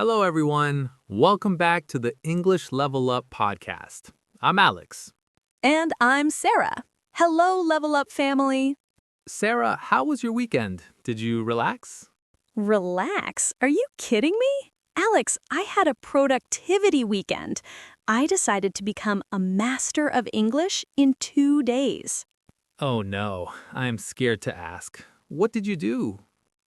Hello, everyone. Welcome back to the English Level Up podcast. I'm Alex. And I'm Sarah. Hello, Level Up family. Sarah, how was your weekend? Did you relax? Relax? Are you kidding me? Alex, I had a productivity weekend. I decided to become a master of English in 2 days. Oh no, I'm scared to ask. What did you do?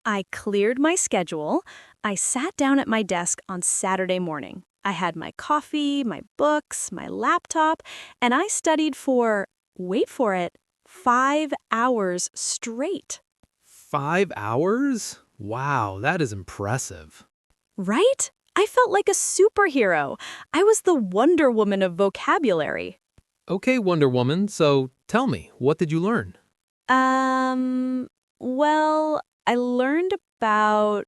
I cleared my schedule. I sat down at my desk on Saturday morning. I had my coffee, my books, my laptop, and I studied for, wait for it, 5 hours straight. 5 hours? Wow, that is impressive. Right? I felt like a superhero. I was the Wonder Woman of vocabulary. Okay, Wonder Woman, so tell me, what did you learn? Well, I learned about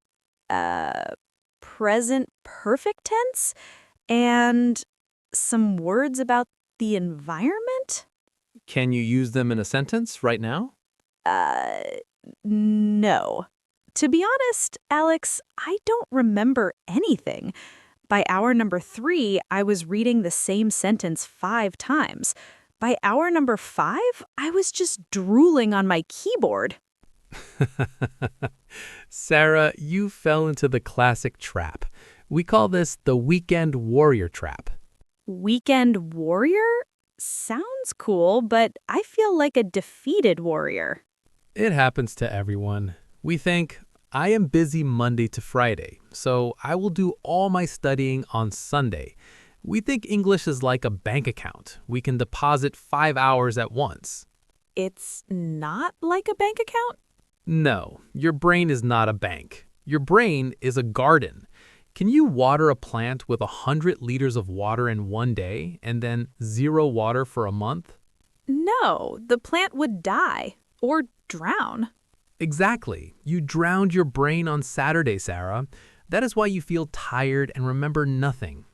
present perfect tense and some words about the environment. Can you use them in a sentence right now? Uh, no. To be honest, Alex, I don't remember anything. By hour number 3, I was reading the same sentence 5 times. By hour number 5, I was just drooling on my keyboard. Sarah, you fell into the classic trap. We call this the weekend warrior trap. Weekend warrior? Sounds cool, but I feel like a defeated warrior. It happens to everyone. We think, I am busy Monday to Friday, so I will do all my studying on Sunday. We think English is like a bank account. We can deposit 5 hours at once. It's not like a bank account? No, your brain is not a bank. Your brain is a garden. Can you water a plant with 100 liters of water in one day and then 0 water for a month? No, the plant would die or drown. Exactly. You drowned your brain on Saturday, Sarah. That is why you feel tired and remember nothing.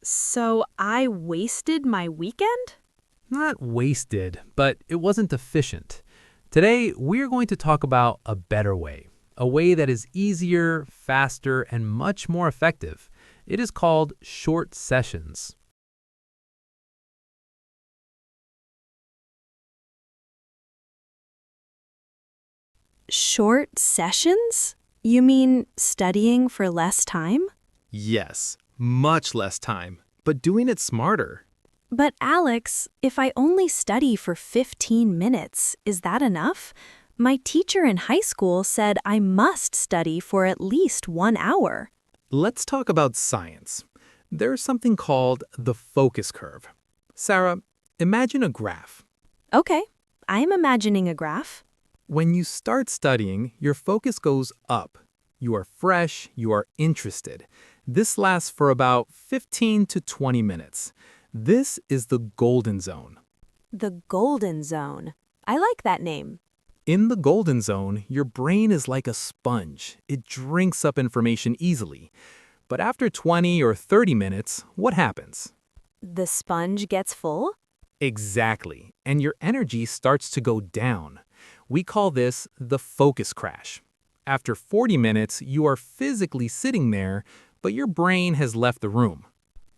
So I wasted my weekend? Not wasted, but it wasn't efficient. Today, we are going to talk about a better way, a way that is easier, faster, and much more effective. It is called short sessions. Short sessions? You mean studying for less time? Yes, much less time, but doing it smarter. But Alex, if I only study for 15 minutes, is that enough? My teacher in high school said I must study for at least 1 hour. Let's talk about science. There's something called the focus curve. Sarah, imagine a graph. Okay, I am imagining a graph. When you start studying, your focus goes up. You are fresh, you are interested. This lasts for about 15 to 20 minutes. This is the golden zone. The golden zone. I like that name. In the golden zone, your brain is like a sponge. It drinks up information easily. But after 20 or 30 minutes, what happens? The sponge gets full? Exactly. And your energy starts to go down. We call this the focus crash. After 40 minutes, you are physically sitting there, but your brain has left the room.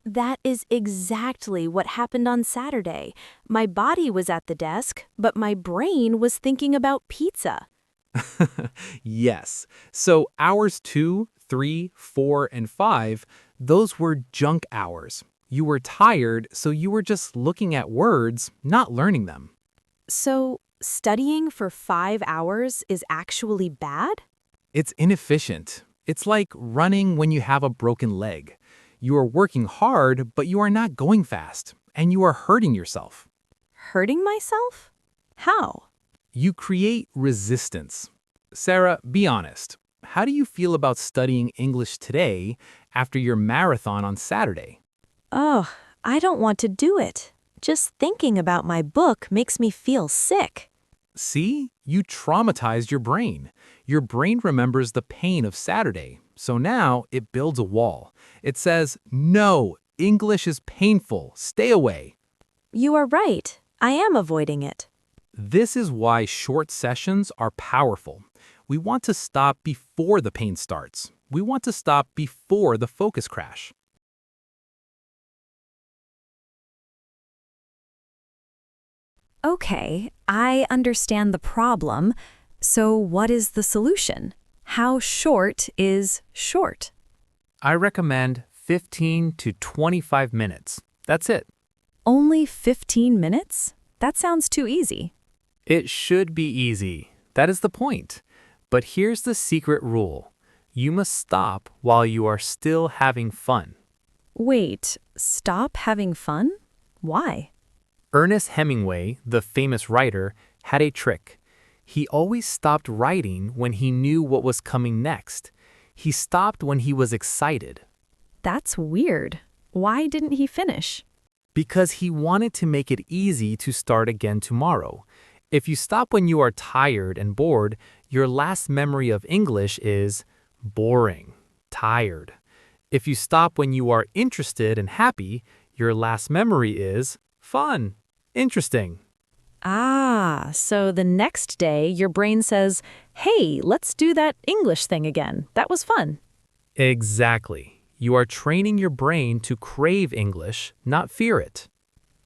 That is exactly what happened on Saturday. My body was at the desk, but my brain was thinking about pizza. Yes. So hours 2, 3, 4, and 5, those were junk hours. You were tired, so you were just looking at words, not learning them. So, studying for 5 hours is actually bad? It's inefficient. It's like running when you have a broken leg. You are working hard, but you are not going fast, and you are hurting yourself. Hurting myself? How? You create resistance. Sarah, be honest. How do you feel about studying English today after your marathon on Saturday? Oh, I don't want to do it. Just thinking about my book makes me feel sick. See? You traumatized your brain. Your brain remembers the pain of Saturday, so now it builds a wall. It says, no, English is painful, stay away. You are right. I am avoiding it. This is why short sessions are powerful. We want to stop before the pain starts. We want to stop before the focus crash. Okay, I understand the problem. So what is the solution? How short is short? I recommend 15 to 25 minutes. That's it. Only 15 minutes? That sounds too easy. It should be easy. That is the point. But here's the secret rule. You must stop while you are still having fun. Wait, stop having fun? Why? Ernest Hemingway, the famous writer, had a trick. He always stopped writing when he knew what was coming next. He stopped when he was excited. That's weird. Why didn't he finish? Because he wanted to make it easy to start again tomorrow. If you stop when you are tired and bored, your last memory of English is boring, tired. If you stop when you are interested and happy, your last memory is fun, interesting. Ah, so the next day your brain says, hey, let's do that English thing again. That was fun. Exactly. You are training your brain to crave English, not fear it.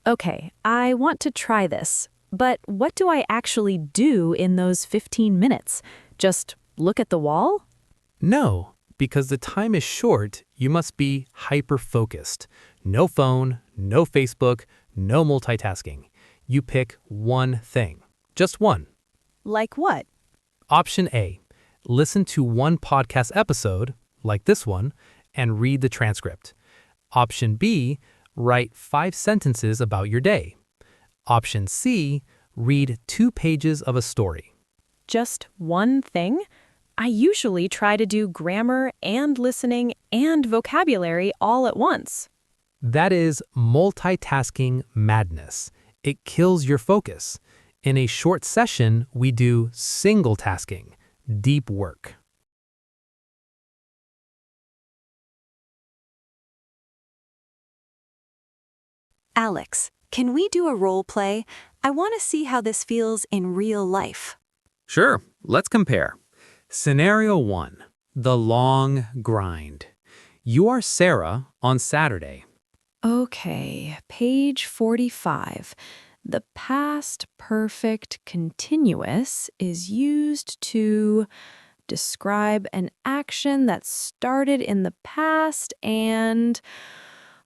Okay, I want to try this. But what do I actually do in those 15 minutes? Just look at the wall? No, because the time is short, you must be hyper-focused. No phone, no Facebook, no multitasking. You pick one thing. Just one. Like what? Option A. Listen to one podcast episode, like this one, and read the transcript. Option B. Write 5 sentences about your day. Option C. Read 2 pages of a story. Just one thing? I usually try to do grammar and listening and vocabulary all at once. That is multitasking madness. It kills your focus. In a short session, we do single tasking, deep work. Alex, can we do a role play? I want to see how this feels in real life. Sure, let's compare. Scenario 1. The long grind. You are Sarah on Saturday. Okay, page 45. The past perfect continuous is used to describe an action that started in the past and...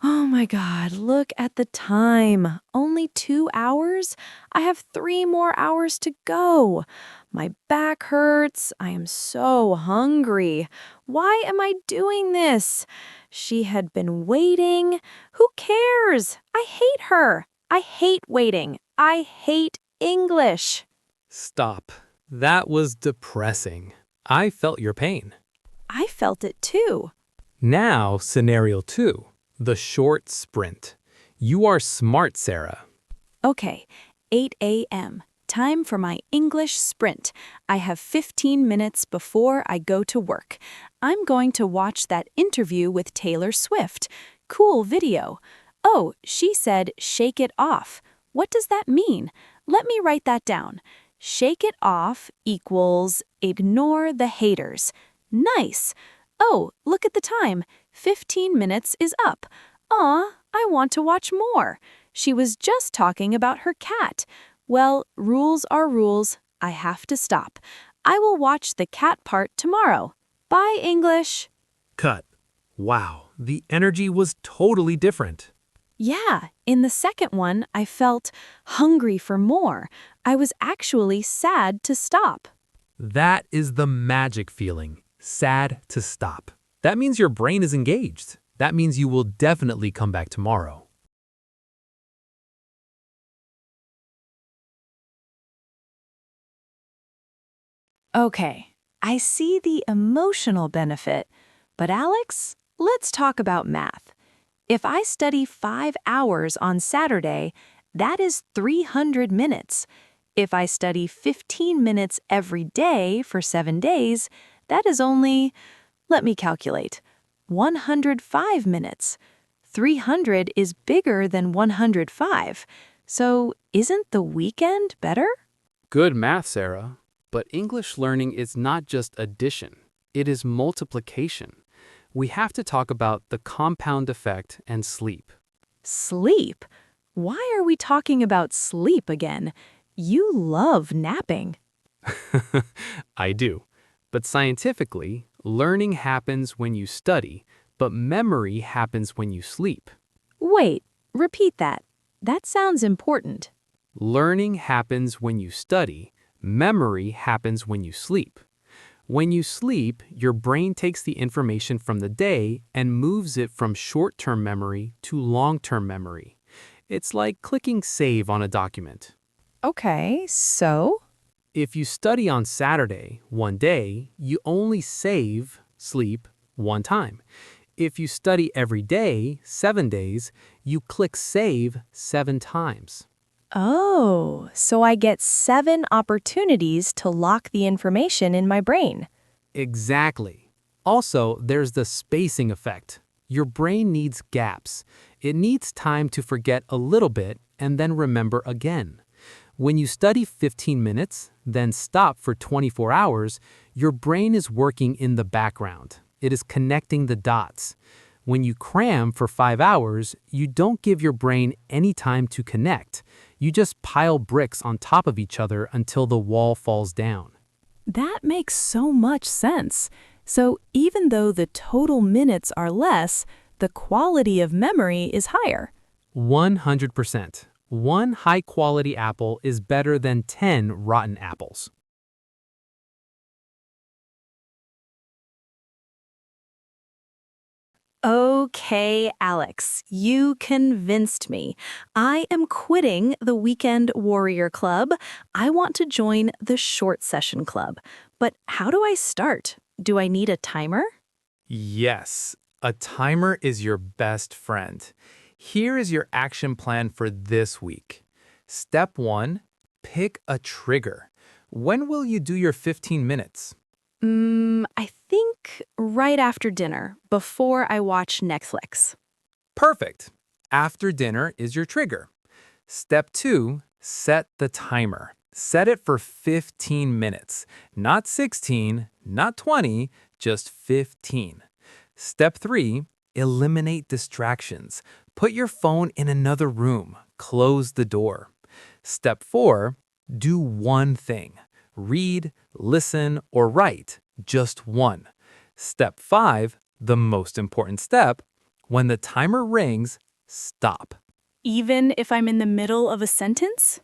Oh my God, look at the time. Only 2 hours? I have 3 more hours to go. My back hurts. I am so hungry. Why am I doing this? She had been waiting. Who cares? I hate her. I hate waiting. I hate English. Stop. That was depressing. I felt your pain. I felt it too. Now, scenario 2. The short sprint. You are smart, Sarah. Okay, 8 a.m. Time for my English sprint. I have 15 minutes before I go to work. I'm going to watch that interview with Taylor Swift. Cool video. Oh, she said shake it off. What does that mean? Let me write that down. Shake it off equals ignore the haters. Nice. Oh, look at the time. 15 minutes is up. Aw, I want to watch more. She was just talking about her cat. Well, rules are rules. I have to stop. I will watch the cat part tomorrow. Bye, English. Cut. Wow, the energy was totally different. Yeah, in the second one, I felt hungry for more. I was actually sad to stop. That is the magic feeling. Sad to stop. That means your brain is engaged. That means you will definitely come back tomorrow. Okay, I see the emotional benefit. But Alex, let's talk about math. If I study 5 hours on Saturday, that is 300 minutes. If I study 15 minutes every day for 7 days, that is only, let me calculate, 105 minutes. 300 is bigger than 105. So isn't the weekend better? Good math, Sarah. But English learning is not just addition. It is multiplication. We have to talk about the compound effect and sleep. Sleep? Why are we talking about sleep again? You love napping. I do. But scientifically, learning happens when you study, but memory happens when you sleep. Wait, repeat that. That sounds important. Learning happens when you study, memory happens when you sleep. When you sleep, your brain takes the information from the day and moves it from short-term memory to long-term memory. It's like clicking save on a document. Okay, so? If you study on Saturday, one day, you only save, sleep, one time. If you study every day, 7 days, you click save 7 times. Oh, so I get 7 opportunities to lock the information in my brain. Exactly. Also, there's the spacing effect. Your brain needs gaps. It needs time to forget a little bit and then remember again. When you study 15 minutes, then stop for 24 hours, your brain is working in the background. It is connecting the dots. When you cram for 5 hours, you don't give your brain any time to connect. You just pile bricks on top of each other until the wall falls down. That makes so much sense. So even though the total minutes are less, the quality of memory is higher. 100%. One high-quality apple is better than 10 rotten apples. Okay, Alex, you convinced me. I am quitting the Weekend Warrior Club. I want to join the Short Session Club. But how do I start? Do I need a timer? Yes, a timer is your best friend. Here is your action plan for this week. Step 1, pick a trigger. When will you do your 15 minutes? I think right after dinner, before I watch Netflix. Perfect. After dinner is your trigger. Step 2, set the timer. Set it for 15 minutes. Not 16, not 20, just 15. Step 3, eliminate distractions. Put your phone in another room. Close the door. Step 4, do one thing. Read, listen, or write. Just one. Step 5, the most important step, when the timer rings, stop. Even if I'm in the middle of a sentence?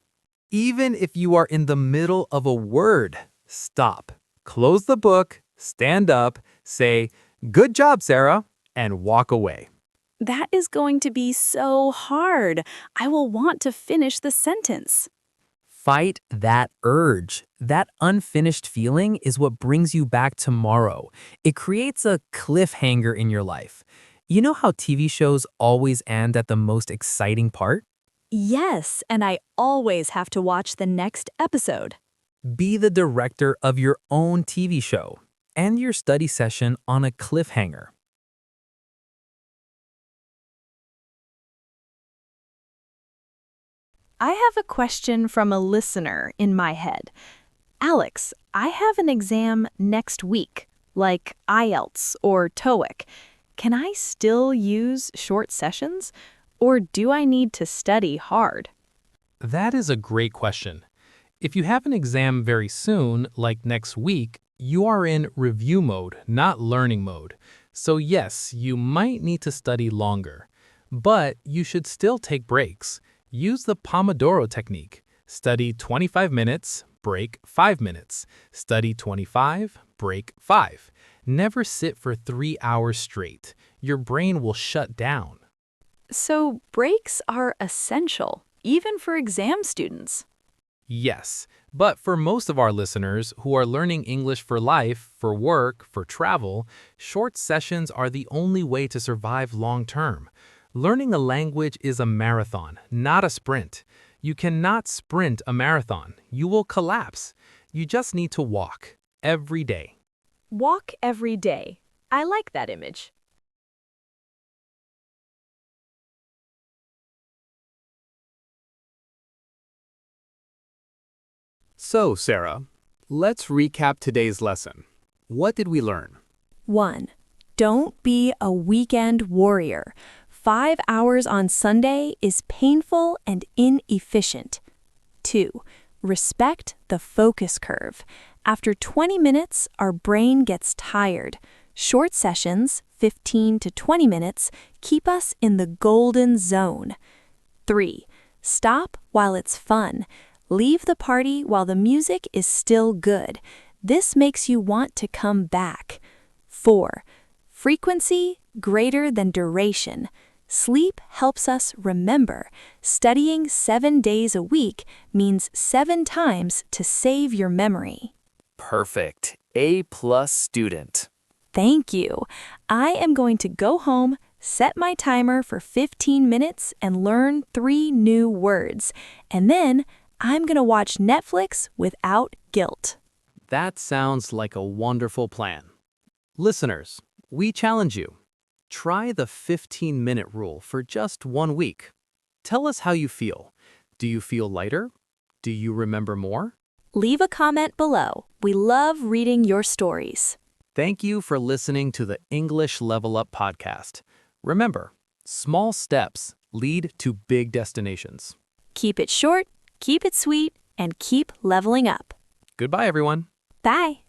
Even if you are in the middle of a word, stop. Close the book, stand up, say, "Good job, Sarah," and walk away. That is going to be so hard. I will want to finish the sentence. Fight that urge. That unfinished feeling is what brings you back tomorrow. It creates a cliffhanger in your life. You know how TV shows always end at the most exciting part? Yes, and I always have to watch the next episode. Be the director of your own TV show. End your study session on a cliffhanger. I have a question from a listener in my head. Alex, I have an exam next week, like IELTS or TOEIC. Can I still use short sessions, or do I need to study hard? That is a great question. If you have an exam very soon, like next week, you are in review mode, not learning mode. So yes, you might need to study longer. But you should still take breaks. Use the Pomodoro technique. Study 25 minutes, break 5 minutes. Study 25, break 5. Never sit for 3 hours straight. Your brain will shut down. So breaks are essential, even for exam students. Yes, but for most of our listeners who are learning English for life, for work, for travel, short sessions are the only way to survive long term. Learning a language is a marathon, not a sprint. You cannot sprint a marathon. You will collapse. You just need to walk every day. Walk every day. I like that image. So, Sarah, let's recap today's lesson. What did we learn? 1. Don't be a weekend warrior. 5 hours on Sunday is painful and inefficient. 2. Respect the focus curve. After 20 minutes, our brain gets tired. Short sessions, 15 to 20 minutes, keep us in the golden zone. 3. Stop while it's fun. Leave the party while the music is still good. This makes you want to come back. 4. Frequency greater than duration. Sleep helps us remember. Studying 7 days a week means 7 times to save your memory. Perfect. A+ student. Thank you. I am going to go home, set my timer for 15 minutes, and learn 3 new words. And then I'm going to watch Netflix without guilt. That sounds like a wonderful plan. Listeners, we challenge you. Try the 15-minute rule for just 1 week. Tell us how you feel. Do you feel lighter? Do you remember more? Leave a comment below. We love reading your stories. Thank you for listening to the English Level Up podcast. Remember, small steps lead to big destinations. Keep it short, keep it sweet, and keep leveling up. Goodbye, everyone. Bye.